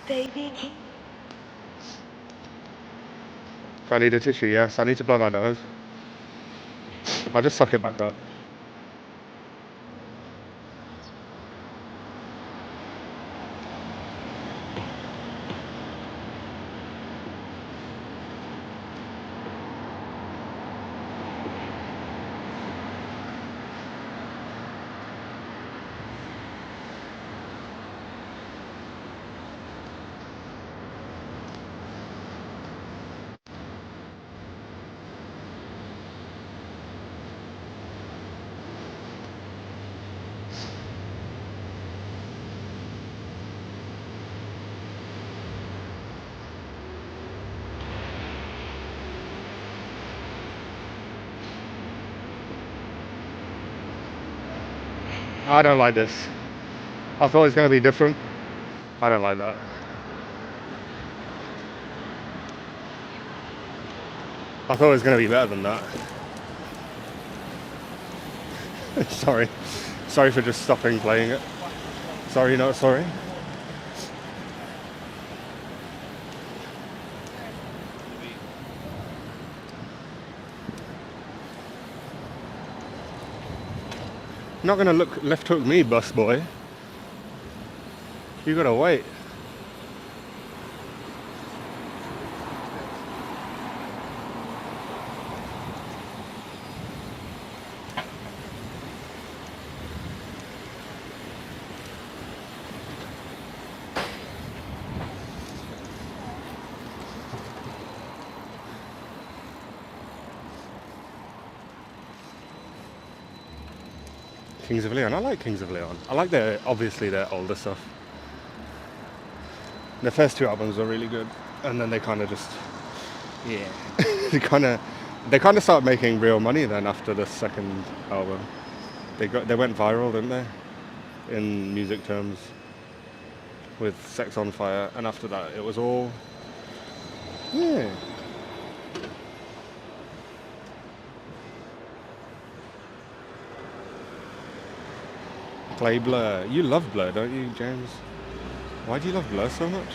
Baby. If I need a tissue, yes. I need to blow my nose. I'll just suck it back up. I don't like this. I thought it was going to be different. I don't like that. I thought it was going to be better than that. Sorry. Sorry for just stopping playing it. Sorry, not sorry. Not going to look left hook me, bus boy. You gotta wait. Kings of Leon. I like Kings of Leon. I like obviously their older stuff. The first two albums were really good, and then they kind of just, yeah, they kind of started making real money then after the second album. They went viral, didn't they? In music terms, with Sex on Fire, and after that it was all, yeah. Play Blur. You love Blur, don't you, James? Why do you love Blur so much?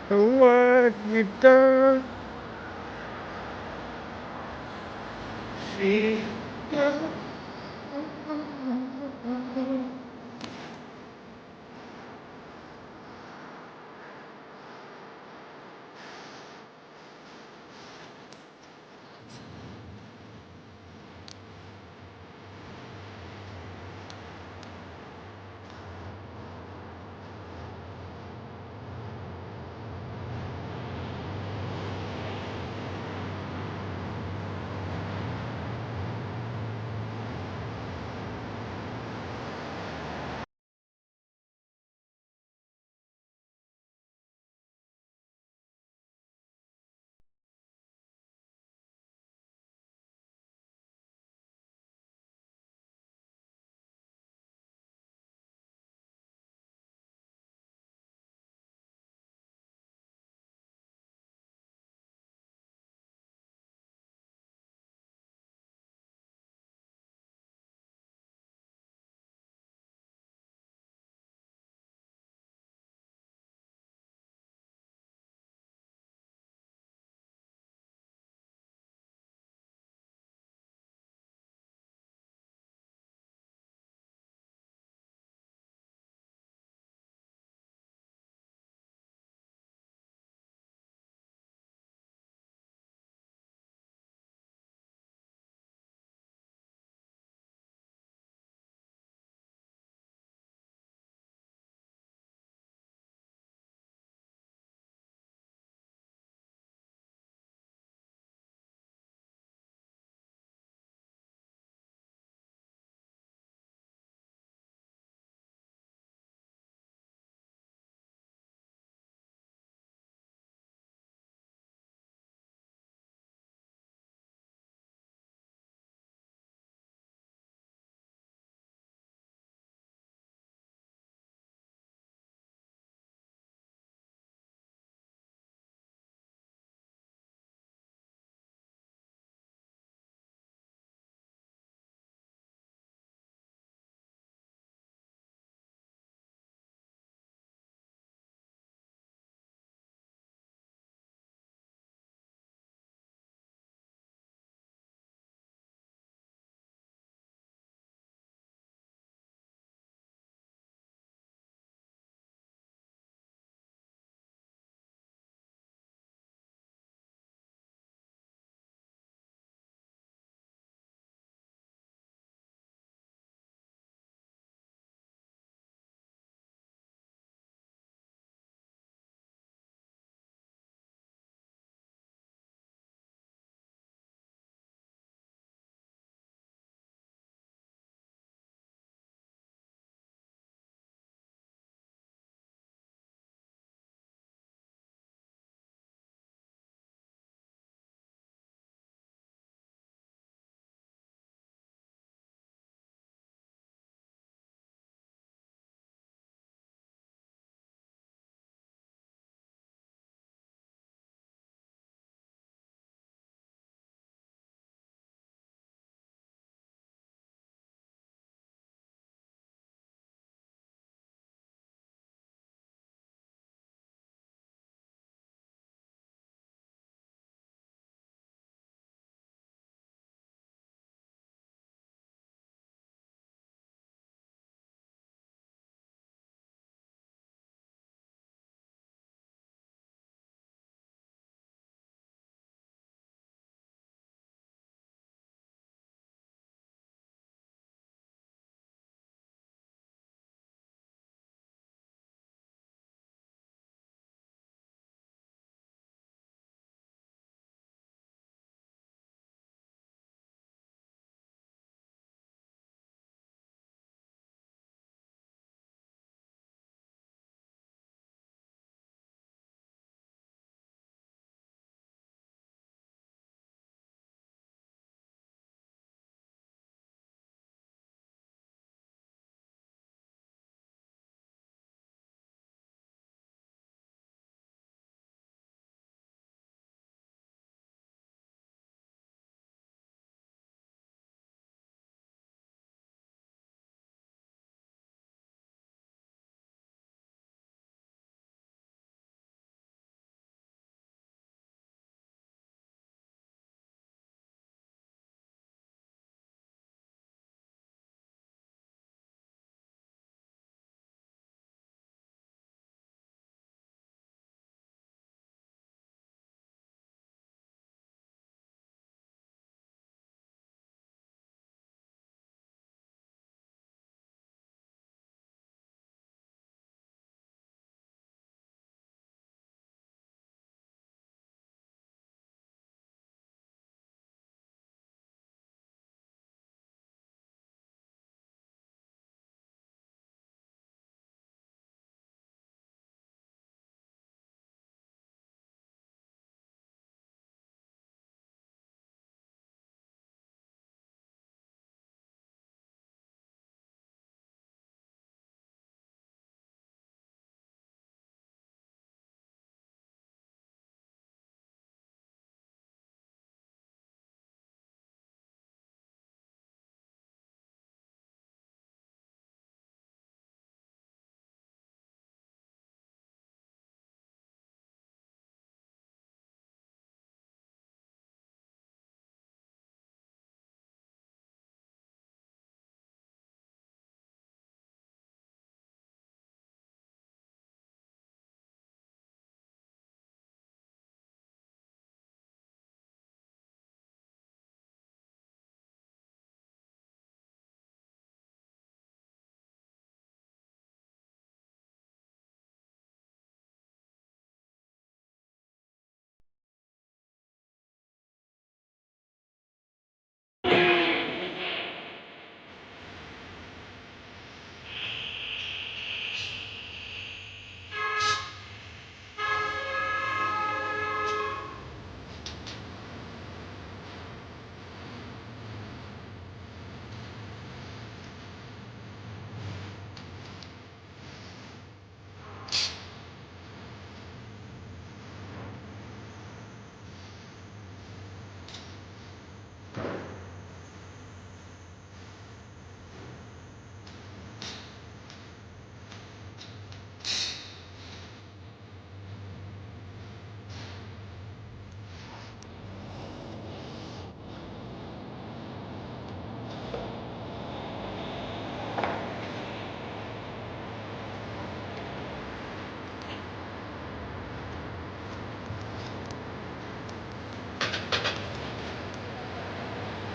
What you done? See.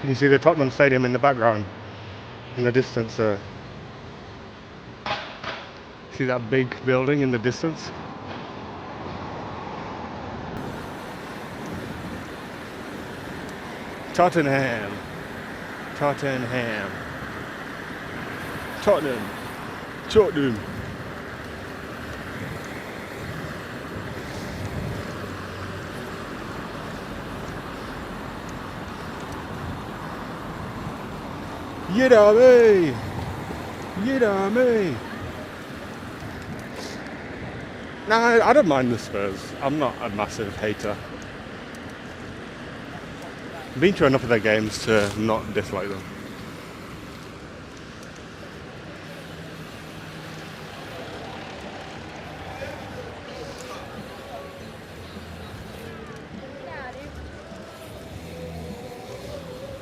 You see the Tottenham Stadium in the background, in the distance there. See that big building in the distance? Tottenham. Tottenham. Tottenham. Tottenham. Yidame! Yidame! Nah, I don't mind the Spurs. I'm not a massive hater. I've been to enough of their games to not dislike them.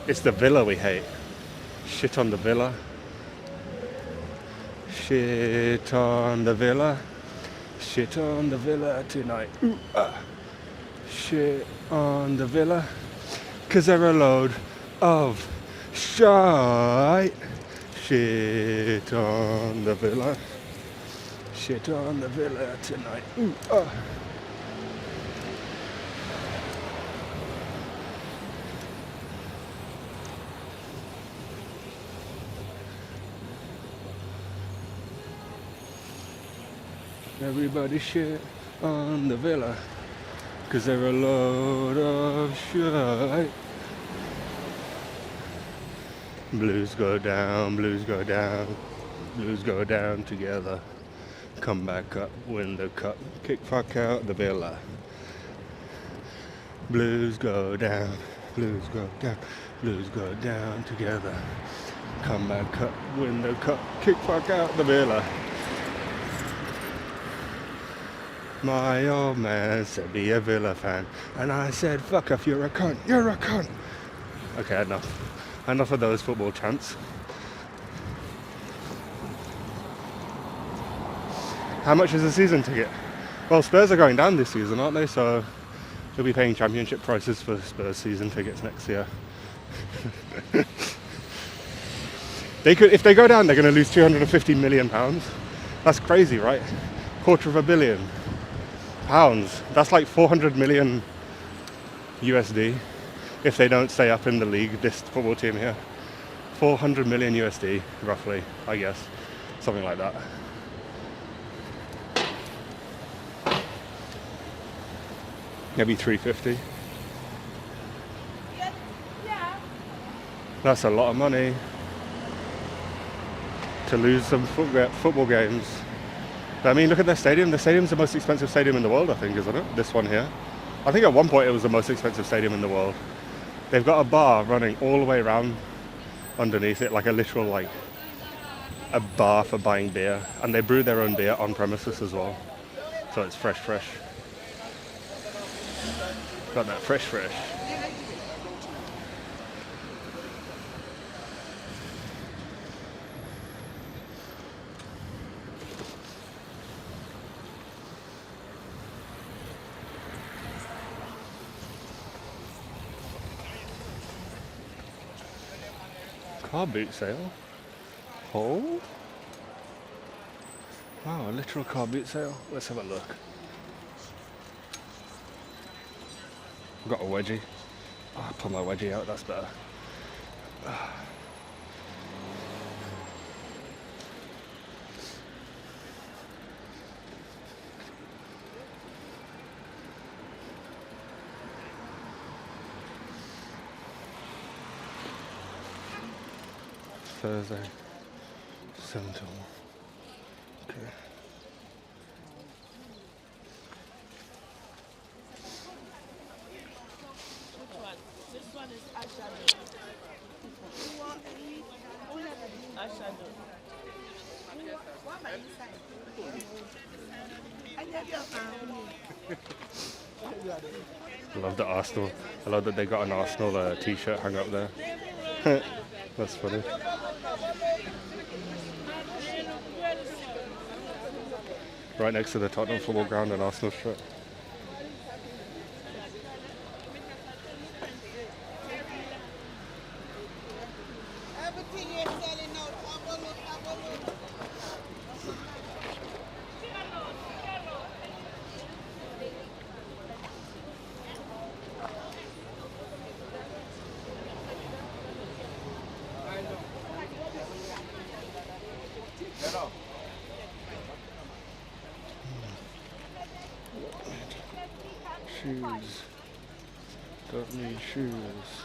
It's the Villa we hate. Shit on the Villa. Shit on the Villa. Shit on the Villa tonight. Ooh, shit on the Villa. 'Cause they're a load of shite. Shit on the Villa. Shit on the Villa tonight. Ooh, Everybody shit on the Villa, 'cause they're a load of shit. Blues go down, blues go down, blues go down together. Come back up, win the cup, kick fuck out the Villa. Blues go down, blues go down, blues go down together. Come back up, win the cup, kick fuck out the Villa. My old man said be a Villa fan, and I said fuck off, you're a cunt, you're a cunt. Okay, enough of those football chants. How much is a season ticket? Well, Spurs are going down this season, aren't they? So you'll be paying championship prices for Spurs season tickets next year. If they go down, they're going to lose £250 million. That's crazy, right? £250 million. That's like 400 million USD if they don't stay up in the league, this football team here. 400 million USD, roughly, I guess. Something like that. Maybe 350. That's a lot of money to lose some football games. But, I mean, look at their stadium. The stadium's the most expensive stadium in the world, I think, isn't it? This one here. I think at one point it was the most expensive stadium in the world. They've got a bar running all the way around underneath it, like a literal, like, a bar for buying beer. And they brew their own beer on premises as well. So it's fresh. Got that fresh. Car boot sale? Oh? Wow, a literal car boot sale. Let's have a look. I've got a wedgie. Oh, I'll pull my wedgie out, that's better. Thursday, 7 till 1. Okay. This one is eyeshadow. Eyeshadow. What am I inside? I love the Arsenal. I love that they got an Arsenal t-shirt hung up there. That's funny. Right next to the Tottenham football ground, an Arsenal shirt. shoes. Don't need shoes.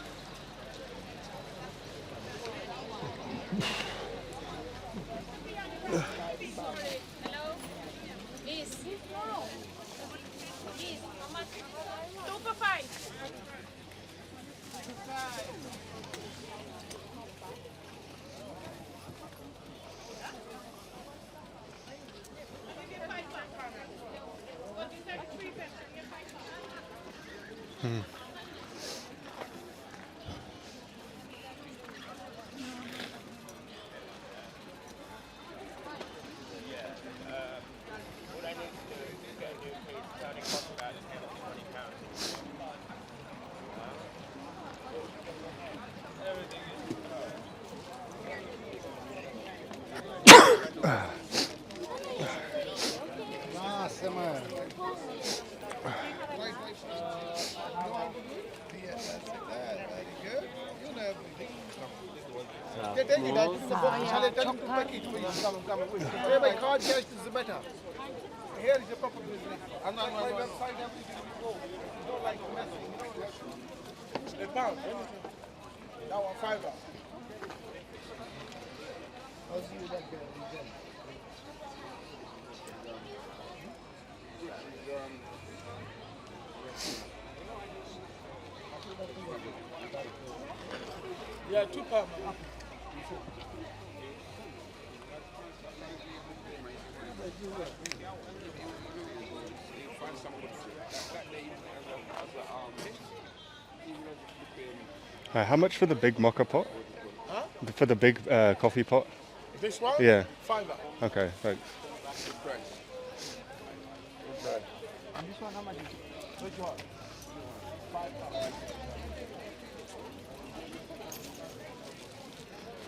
Here is a proper business. I'm not my website, everything before. You don't like messing, you know. A pound, that one $5. I'll see you that girl. Yeah, £2. How much for the big mocha pot? Huh? For the big coffee pot? This one? Yeah. $5. Okay, thanks. Good price. And this one, how much is it? Which one?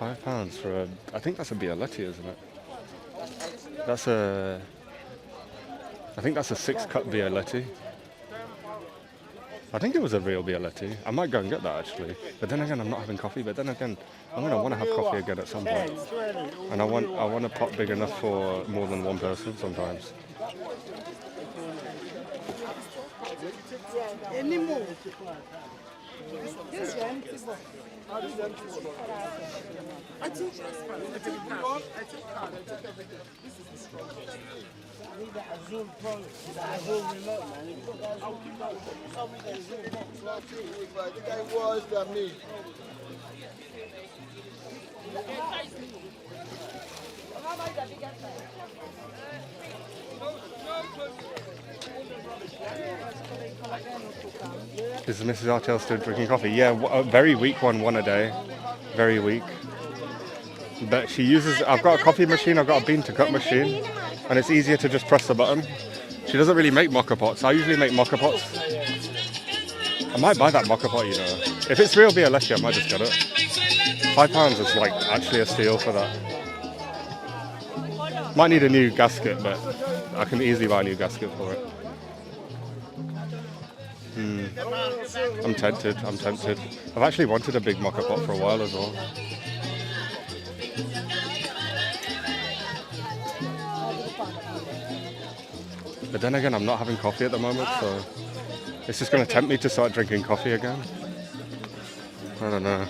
£5 for a... I think that's a Bialetti, isn't it? That's a... I think that's a 6-cup Bialetti. I think it was a real Bialetti. I might go and get that actually. But then again, I'm not having coffee. But then again, I'm gonna want to have coffee again at some point. And I want a pot big enough for more than one person sometimes. Anymore. This is empty box. I take everything. This is the strongest. I need the Azul Pro, the Azul remote, man. I'll keep that. Tell me the Azul box last week. But the guy was than me. How much the biggest size? Is Mrs. Artel still drinking coffee? Yeah, a very weak one a day. Very weak. But she uses... I've got a coffee machine, I've got a bean to cup machine. And it's easier to just press the button. She doesn't really make mocha pots. I usually make mocha pots. I might buy that mocha pot, you know. If it's real Bialetti, I might just get it. £5 is like actually a steal for that. Might need a new gasket, but I can easily buy a new gasket for it. I'm tempted. I've actually wanted a big mocha pot for a while as well. But then again, I'm not having coffee at the moment, so it's just going to tempt me to start drinking coffee again. I don't know.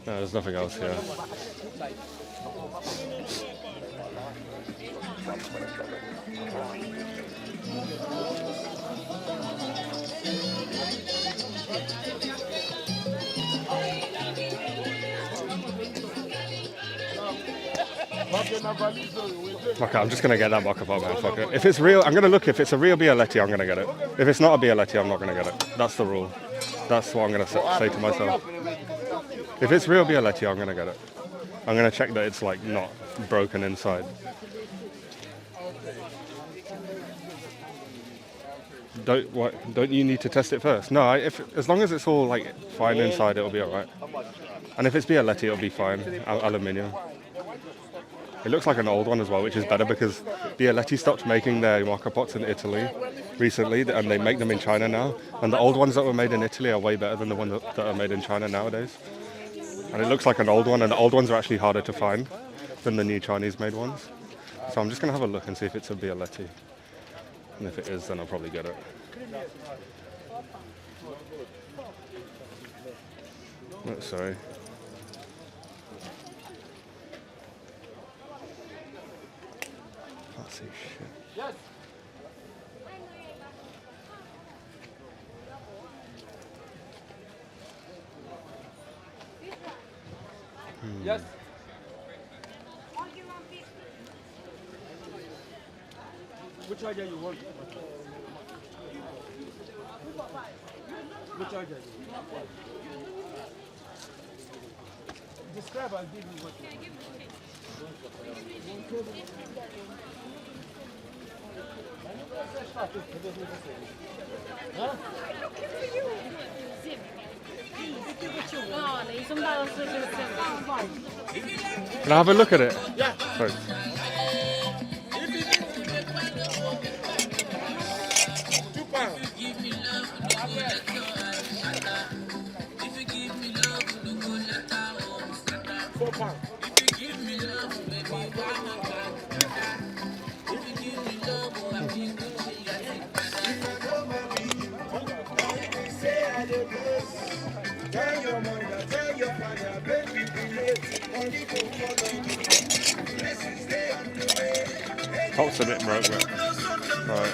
No, there's nothing else here. Okay, I'm just going to get that mocha pot, man. Fuck it. If it's real, I'm going to look. If it's a real Bialetti, I'm going to get it. If it's not a Bialetti, I'm not going to get it. That's the rule. That's what I'm going to say to myself. If it's real Bialetti, I'm going to get it. I'm going to check that it's like not broken inside. Don't you need to test it first? No, as long as it's all like fine inside, it'll be alright. And if it's Bialetti, it'll be fine. Aluminium. It looks like an old one as well, which is better because Bialetti stopped making their mocha pots in Italy recently, and they make them in China now. And the old ones that were made in Italy are way better than the ones that are made in China nowadays. And it looks like an old one, and the old ones are actually harder to find than the new Chinese-made ones. So I'm just going to have a look and see if it's a Bialetti. And if it is, then I'll probably get it. Oh, sorry. Can't see shit. Yes. Yes. Which charger you want? Which charger? Describe and give me what you Can I have a look at it? Yeah. Sorry. £4. Tell your mother, tell your father, baby, be late. Only go follow. Blessings stay on the way. Top's a bit broke, but right.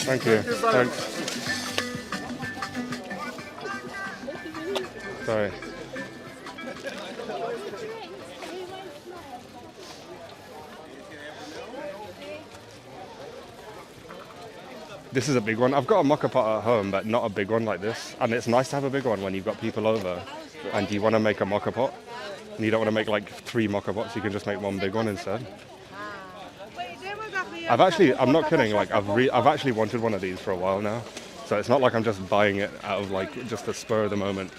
Thank you. Thanks. Sorry. This is a big one. I've got a mocha pot at home, but not a big one like this. And it's nice to have a big one when you've got people over and you want to make a mocha pot. And you don't want to make like 3 mocha pots, you can just make one big one instead. I'm not kidding, like I've actually wanted one of these for a while now. So it's not like I'm just buying it out of like just a spur of the moment.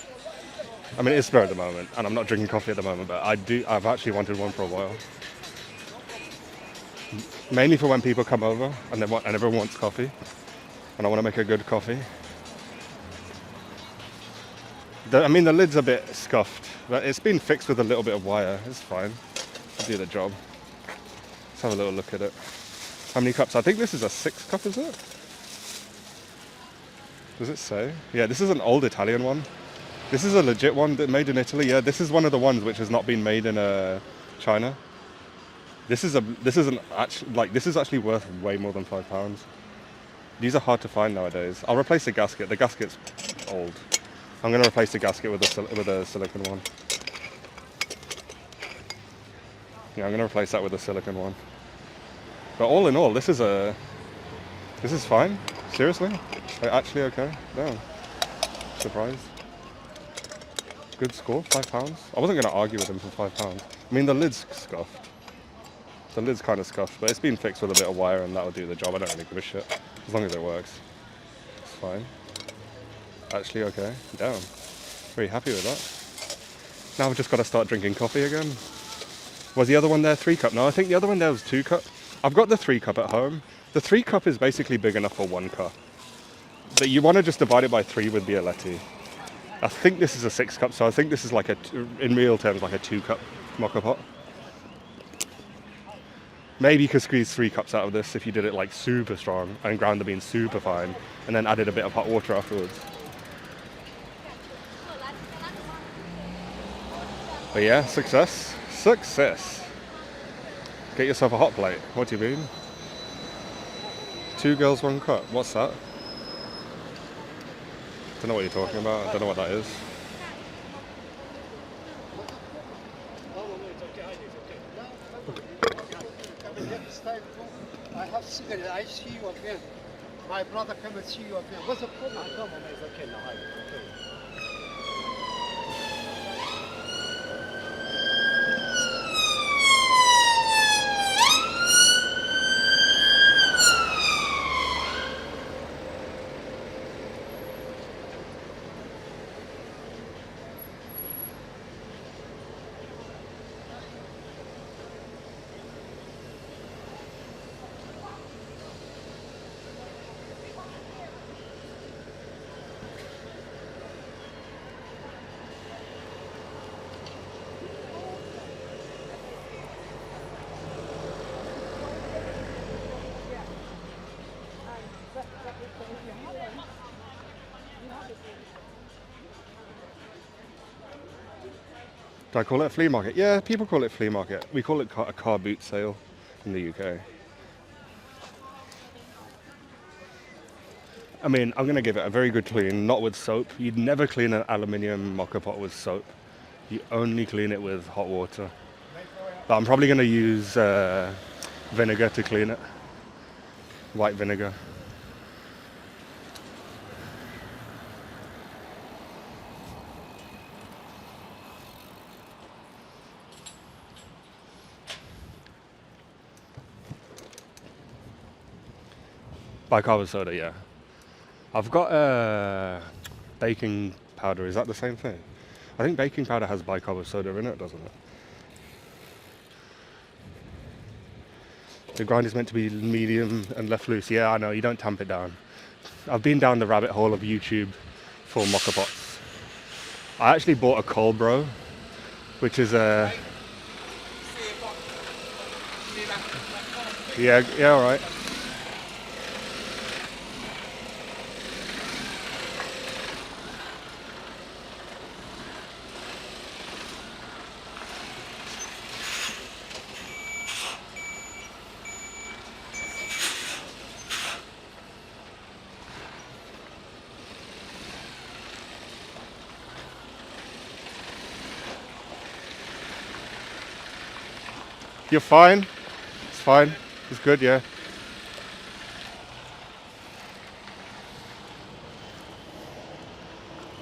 I mean, it is spur of the moment, and I'm not drinking coffee at the moment, but I've actually wanted one for a while. Mainly for when people come over and everyone wants coffee, and I want to make a good coffee. I mean, the lid's a bit scuffed, but it's been fixed with a little bit of wire. It's fine. It'll do the job. Let's have a little look at it. How many cups? I think this is a 6 cup, is it? Does it say? Yeah, this is an old Italian one. This is a legit one that made in Italy. Yeah, this is one of the ones which has not been made in China. This is actually worth way more than £5. These are hard to find nowadays. I'll replace the gasket. The gasket's old. I'm going to replace the gasket with a silicone one. Yeah, I'm going to replace that with a silicone one. But all in all, this is fine. Seriously? Like, actually okay? Damn. Surprised. Good score, £5. I wasn't going to argue with him for £5. I mean, the lid's scuffed. The lid's kind of scuffed, but it's been fixed with a bit of wire and that'll do the job. I don't really give a shit. As long as it works. It's fine. Actually okay. Damn. Very happy with that. Now we've just got to start drinking coffee again. Was the other one there 3 cup? No, I think the other one there was 2 cup. I've got the 3 cup at home. The 3 cup is basically big enough for 1 cup. But you want to just divide it by 3 with Bialetti. I think this is a 6 cup, so I think this is like in real terms, like a 2 cup mocha pot. Maybe you could squeeze 3 cups out of this if you did it like super strong and ground the beans super fine and then added a bit of hot water afterwards. But yeah, success. Success. Get yourself a hot plate. What do you mean? 2 girls, 1 cup. What's that? Don't know what you're talking about. I don't know what that is. I have cigarette. I see you again. My brother come and see you up here. What's the problem? Come on, it's okay now. Okay. Do I call it a flea market? Yeah, people call it flea market. We call it a car boot sale in the UK. I mean, I'm going to give it a very good clean, not with soap. You'd never clean an aluminium mocha pot with soap. You only clean it with hot water. But I'm probably going to use vinegar to clean it. White vinegar. Bicarb soda, yeah. I've got baking powder. Is that the same thing? I think baking powder has bicarb soda in it, doesn't it? The grind is meant to be medium and left loose. Yeah, I know. You don't tamp it down. I've been down the rabbit hole of YouTube for mocha pots. I actually bought a Colbro, which is a... Yeah, all right. You're fine. It's fine. It's good, yeah.